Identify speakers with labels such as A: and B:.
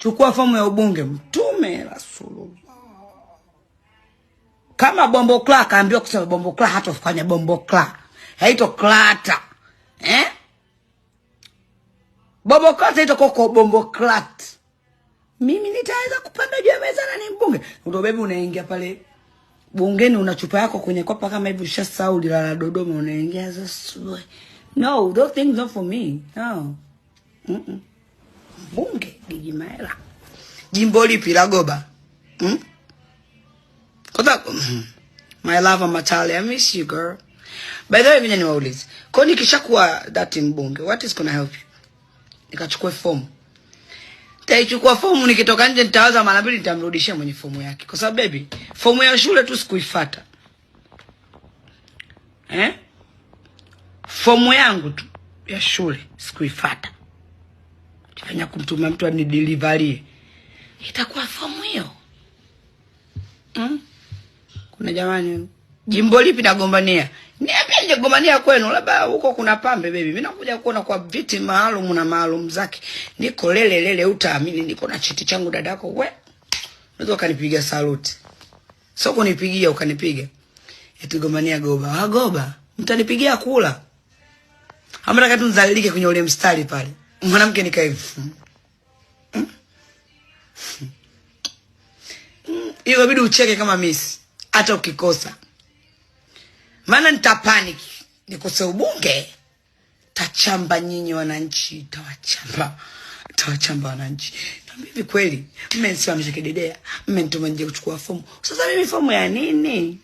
A: chukua fomu ya ubunge, Mtume Rasulullah. Kama bombo kla kaambiwa kusema bombo kla, hata ufanya bombo kla, haito klata. Bombo kla haito koko bombo klat. Mimi nitaweza kupanda juu ya meza na ni mbunge? Ndio baby, unaingia pale bungeni una chupa yako kwenye kopa kama hivi, ushasahau la Dodoma, unaingia sasa. No, those things not for me. No. Bunge Gijimaela. Jimbo lipi la Goba? Kota my love Matali, I miss you girl. By the way, mimi niwaulize. Kwa nini kishakuwa that mbunge? What is gonna help you? Nikachukua fomu. Nitaichukua fomu, nikitoka nje nitawaza mara mbili, nitamrudishia mwenye fomu yake. Kwa sababu baby, fomu ya shule tu sikuifuata. Fomu yangu tu ya shule sikuifuata. Kifanya kumtuma mtu anidelivery. Itakuwa fomu hiyo. Kuna jamani, jimbo lipi nagombania? Niambie nje gombania kwenu, labda huko kuna pambe baby. Mimi nakuja kuona kwa viti maalum na maalum zake. Niko lele utaamini, niko na cheti changu dadako we. Unaweza kanipiga salute. Sio kunipigia ukanipiga. Eti gombania Goba. Ha Goba, mtanipigia kula. Hamtaka tu nzalilike kwenye ule mstari pale. Mwanamke nikaifu. Hiyo bidi ucheke kama miss hata ukikosa. Maana nitapanic. Nikose ubunge. Tachamba nyinyi wananchi, tawachamba wananchi. Na mimi kweli, mmenisimamisha kidedea, mmenituma nje kuchukua fomu. Sasa mimi fomu ya nini?